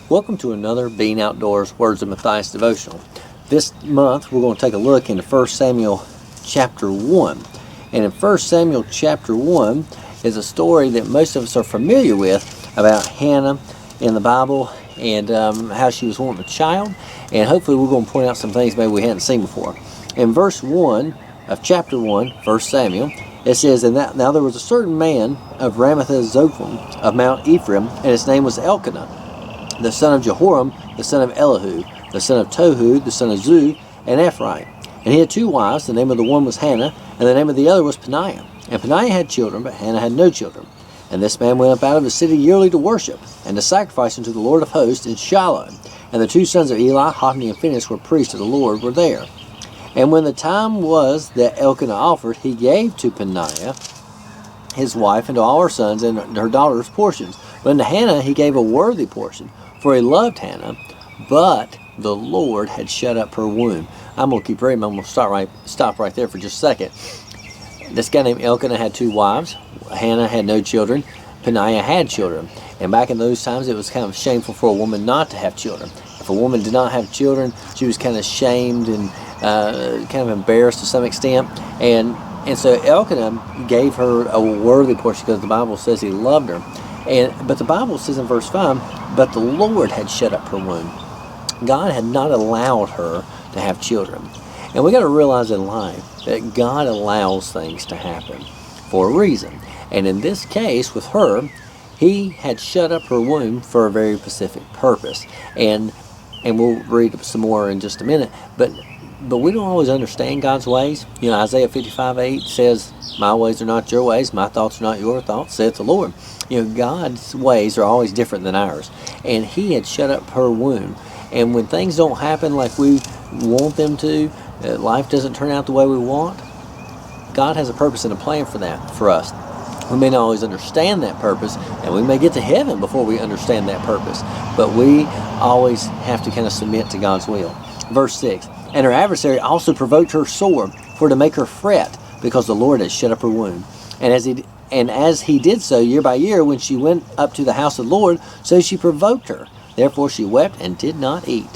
Welcome to another Being Outdoors Words of Matthias devotional. This month we're going to take a look into 1 Samuel chapter 1. And in 1 Samuel chapter 1 is a story that most of us are familiar with about Hannah in the Bible and how she was wanting a child. And hopefully we're going to point out some things maybe we hadn't seen before. In verse 1 of chapter 1, 1 Samuel, it says, Now there was a certain man of Ramath-Zophim of Mount Ephraim, and his name was Elkanah, the son of Jehoram, the son of Elihu, the son of Tohu, the son of Zu, and Ephraim. And he had two wives. The name of the one was Hannah, and the name of the other was Peninnah. And Peninnah had children, but Hannah had no children. And this man went up out of the city yearly to worship, and to sacrifice unto the Lord of hosts in Shiloh. And the two sons of Eli, Hophni and Phinehas, were priests of the Lord, were there. And when the time was that Elkanah offered, he gave to Peninnah, his wife, and to all her sons and her daughters portions. But unto Hannah he gave a worthy portion, for he loved Hannah, but the Lord had shut up her womb. I'm going to keep reading. I'm going to stop right there for just a second. This guy named Elkanah had two wives. Hannah had no children. Peninnah had children. And back in those times, it was kind of shameful for a woman not to have children. If a woman did not have children, she was kind of shamed and kind of embarrassed to some extent. And so Elkanah gave her a worthy portion because the Bible says he loved her. But the Bible says in verse 5, but the Lord had shut up her womb. God had not allowed her to have children. And we got to realize in life that God allows things to happen for a reason. And in this case with her, he had shut up her womb for a very specific purpose. And we'll read some more in just a minute. But we don't always understand God's ways. You know, Isaiah 55:8 says, my ways are not your ways, my thoughts are not your thoughts, saith the Lord. You know, God's ways are always different than ours. And he had shut up her womb. And when things don't happen like we want them to, life doesn't turn out the way we want, God has a purpose and a plan for that, for us. We may not always understand that purpose, and we may get to heaven before we understand that purpose. But we always have to kind of submit to God's will. Verse 6, and her adversary also provoked her sore, for to make her fret, because the Lord had shut up her womb. And as he did so year by year, when she went up to the house of the Lord, so she provoked her. Therefore she wept and did not eat.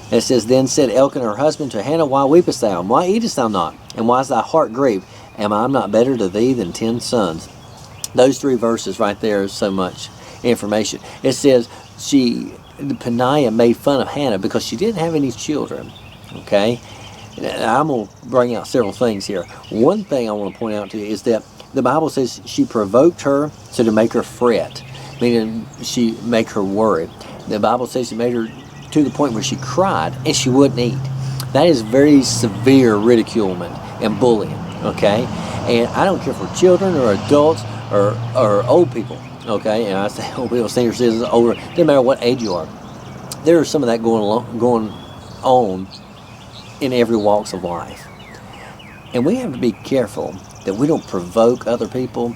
And it says, then said Elkanah her husband to Hannah, why weepest thou? And why eatest thou not? And why is thy heart grieved? Am I not better to thee than 10 sons? Those three verses right there is so much information. It says Peninnah made fun of Hannah because she didn't have any children. Okay? I'm going to bring out several things here. One thing I want to point out to you is that the Bible says she provoked her so to make her fret, meaning she make her worry. The Bible says she made her to the point where she cried and she wouldn't eat. That is very severe ridiculement and bullying, okay? And I don't care for children or adults or old people, okay? And I say old people, senior citizens, older, doesn't matter what age you are. There is some of that going on in every walks of life. And we have to be careful that we don't provoke other people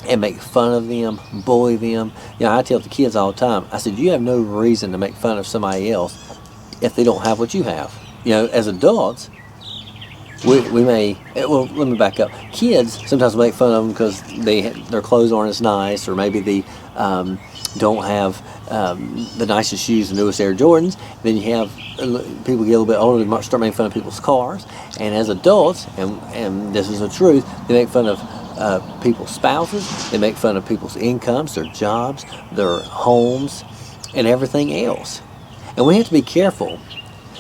and make fun of them, bully them. You know, I tell the kids all the time, I said, you have no reason to make fun of somebody else if they don't have what you have. You know, as adults, we may, well, let me back up. Kids sometimes make fun of them because their clothes aren't as nice, or maybe they don't have the nicest shoes, the newest Air Jordans. Then you have people get a little bit older, they start making fun of people's cars. And as adults, and this is the truth, they make fun of people's spouses, they make fun of people's incomes, their jobs, their homes, and everything else. And we have to be careful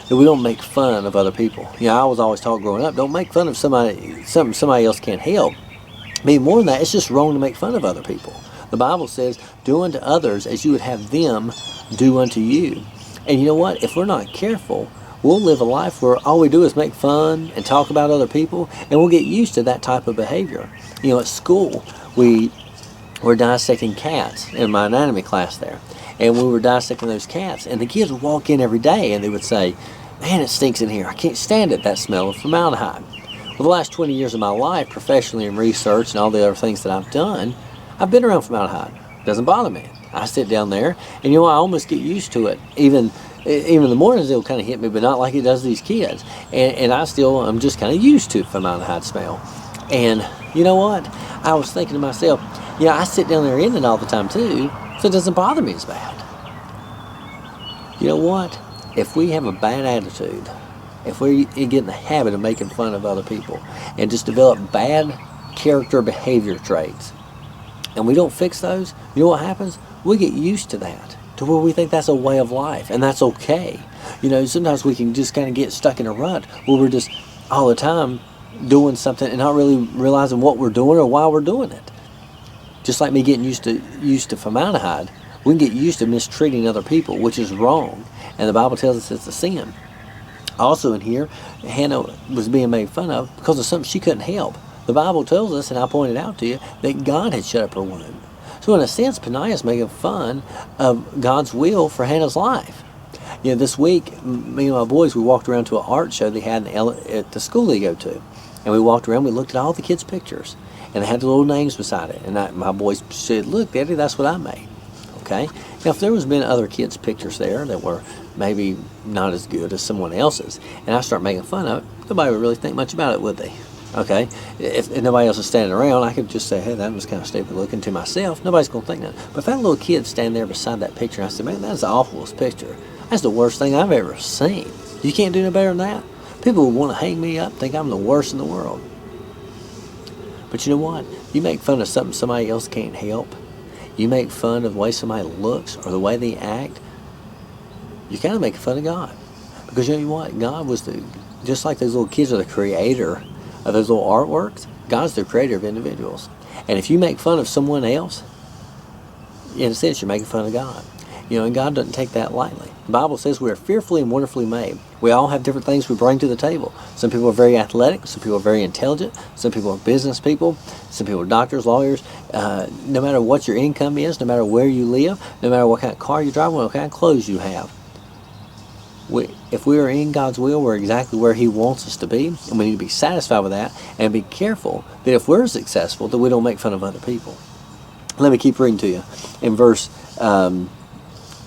that we don't make fun of other people. You know, I was always taught growing up, don't make fun of something somebody else can't help. I mean, more than that, it's just wrong to make fun of other people. The Bible says, do unto others as you would have them do unto you. And you know what? If we're not careful, we'll live a life where all we do is make fun and talk about other people, and we'll get used to that type of behavior. You know, at school, we were dissecting cats in my anatomy class there. And we were dissecting those cats, and the kids would walk in every day and they would say, man, it stinks in here. I can't stand it, that smell of formaldehyde. Well, the last 20 years of my life, professionally in research and all the other things that I've done, I've been around formaldehyde. It doesn't bother me. I sit down there, and you know, I almost get used to it. Even in the mornings, it'll kind of hit me, but not like it does these kids. And I'm just kind of used to formaldehyde smell. And you know what? I was thinking to myself, yeah, I sit down there in it all the time too, so it doesn't bother me as bad. You know what? If we have a bad attitude, if we get in the habit of making fun of other people and just develop bad character behavior traits, and we don't fix those, you know what happens? We get used to that, to where we think that's a way of life, and that's okay. Sometimes we can just kind of get stuck in a rut where we're just all the time doing something and not really realizing what we're doing or why we're doing it. Just like me getting used to formaldehyde, we can get used to mistreating other people, which is wrong, and the Bible tells us it's a sin. Also in here, Hannah was being made fun of because of something she couldn't help. The Bible tells us, and I pointed out to you, that God had shut up her womb. So in a sense, Peninnah is making fun of God's will for Hannah's life. This week, me and my boys, we walked around to an art show they had at the school they go to. And we walked around, we looked at all the kids' pictures. And they had the little names beside it. And my boys said, "Look, Daddy, that's what I made." Okay? Now, if there was been other kids' pictures there that were maybe not as good as someone else's, and I start making fun of it, nobody would really think much about it, would they? Okay? If nobody else is standing around, I could just say, "Hey, that was kind of stupid looking," to myself. Nobody's going to think that. But if that little kid stand there beside that picture, I said, "Man, that's the awfulest picture. That's the worst thing I've ever seen. You can't do no better than that." People would want to hang me up, think I'm the worst in the world. But you know what? You make fun of something somebody else can't help. You make fun of the way somebody looks or the way they act. You're kind of making fun of God. Because you know what? God was just like those little kids are the creator of those little artworks. God's the creator of individuals. And if you make fun of someone else, in a sense, you're making fun of God. And God doesn't take that lightly. The Bible says we are fearfully and wonderfully made. We all have different things we bring to the table. Some people are very athletic. Some people are very intelligent. Some people are business people. Some people are doctors, lawyers. No matter what your income is, no matter where you live, no matter what kind of car you drive, what kind of clothes you have. If we are in God's will, we're exactly where He wants us to be. And we need to be satisfied with that and be careful that if we're successful, that we don't make fun of other people. Let me keep reading to you. In verse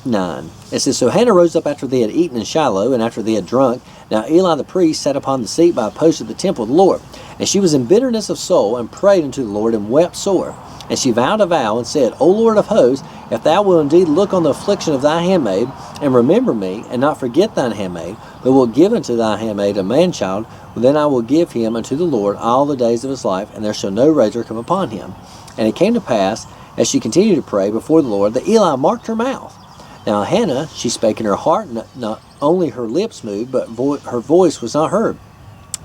9. It says, "So Hannah rose up after they had eaten in Shiloh, and after they had drunk. Now Eli the priest sat upon the seat by a post of the temple of the Lord. And she was in bitterness of soul, and prayed unto the Lord, and wept sore. And she vowed a vow, and said, O Lord of hosts, if thou wilt indeed look on the affliction of thy handmaid, and remember me, and not forget thine handmaid, but wilt give unto thy handmaid a man-child, then I will give him unto the Lord all the days of his life, and there shall no razor come upon him. And it came to pass, as she continued to pray before the Lord, that Eli marked her mouth. Now Hannah, she spake in her heart, not only her lips moved, but her voice was not heard.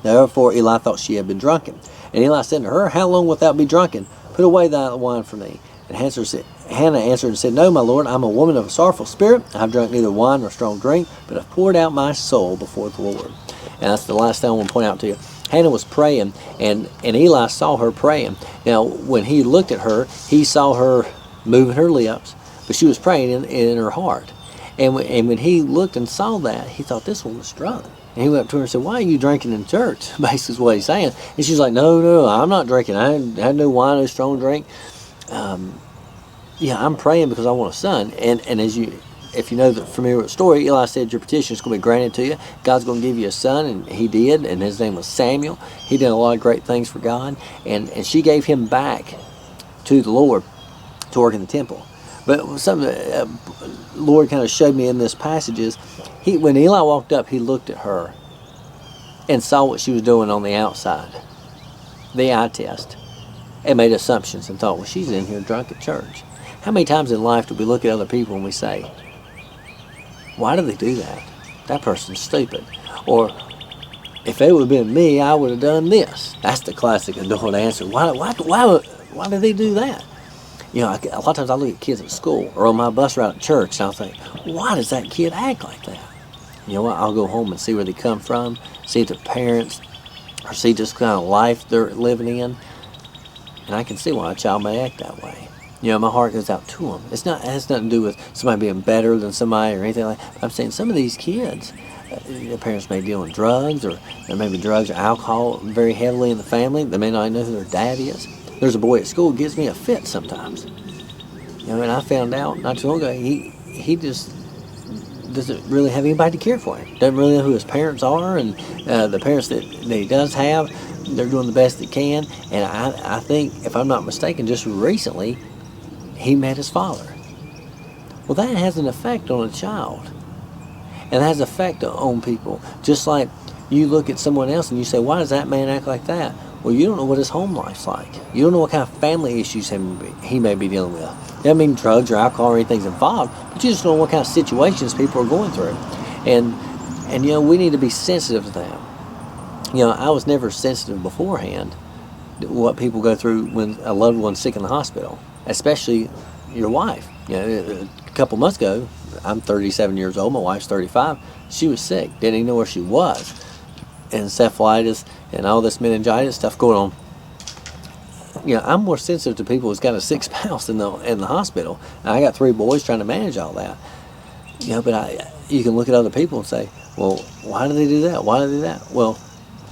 Therefore Eli thought she had been drunken. And Eli said to her, How long wilt thou be drunken? Put away thy wine from thee. And Hannah answered and said, No, my Lord, I am a woman of a sorrowful spirit. I have drunk neither wine nor strong drink, but have poured out my soul before the Lord. And that's the last thing I want to point out to you. Hannah was praying, and Eli saw her praying. Now, when he looked at her, he saw her moving her lips, but she was praying in her heart. And when he looked and saw that, he thought, this woman's drunk. And he went up to her and said, Why are you drinking in church? Basically is what he's saying. And she's like, No, I'm not drinking. I had no wine, no strong drink. I'm praying because I want a son. And if you know the familiar with the story, Eli said, your petition is going to be granted to you. God's going to give you a son, and he did, and his name was Samuel. He did a lot of great things for God, and she gave him back to the Lord to work in the temple. But something the Lord kind of showed me in this passage is, when Eli walked up, he looked at her and saw what she was doing on the outside, the eye test, and made assumptions and thought, well, she's in here drunk at church. How many times in life do we look at other people and we say, why do they do that? That person's stupid. Or, if it would have been me, I would have done this. That's the classic adult answer. Why do they do that? A lot of times I look at kids at school or on my bus route at church, and I'll think, why does that kid act like that? You know what? I'll go home and see where they come from, see their parents, or see just kind of life they're living in, and I can see why a child may act that way. My heart goes out to them. It has nothing to do with somebody being better than somebody or anything like that. I'm saying some of these kids, their parents may deal in drugs, or there may be drugs or alcohol very heavily in the family. They may not know who their dad is. There's a boy at school who gives me a fit sometimes. And I found out not too long ago, he just doesn't really have anybody to care for him. Doesn't really know who his parents are, and the parents that he does have, they're doing the best they can. And I think, if I'm not mistaken, just recently, he met his father. Well, that has an effect on a child. And that has effect on people. Just like you look at someone else and you say, why does that man act like that? Well, you don't know what his home life's like. You don't know what kind of family issues he may be dealing with. Doesn't mean drugs or alcohol or anything's involved, but you just don't know what kind of situations people are going through. And you know, we need to be sensitive to that. You know, I was never sensitive beforehand to what people go through when a loved one's sick in the hospital, especially your wife. You know, a couple months ago, I'm 37 years old, my wife's 35, she was sick, didn't even know where she was. Encephalitis and all this meningitis stuff going on. You know, I'm more sensitive to people who's got a sick spouse in the hospital. And I got 3 boys trying to manage all that. You know, but you can look at other people and say, well, why do they do that? Why do they do that? Well,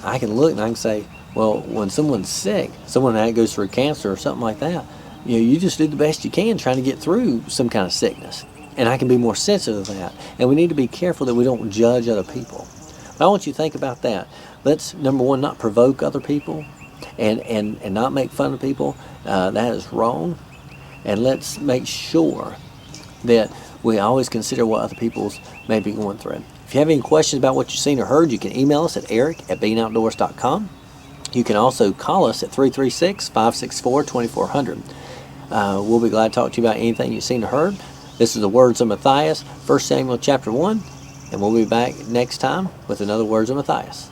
I can look and I can say, well, when someone's sick, someone that goes through cancer or something like that, you know, you just do the best you can trying to get through some kind of sickness. And I can be more sensitive to that. And we need to be careful that we don't judge other people. But I want you to think about that. Let's, number one, not provoke other people and not make fun of people. That is wrong. And let's make sure that we always consider what other people's may be going through. If you have any questions about what you've seen or heard, you can email us at eric@beangoutdoors.com. You can also call us at 336-564-2400. We'll be glad to talk to you about anything you've seen or heard. This is the Words of Matthias, 1 Samuel chapter 1, and we'll be back next time with another Words of Matthias.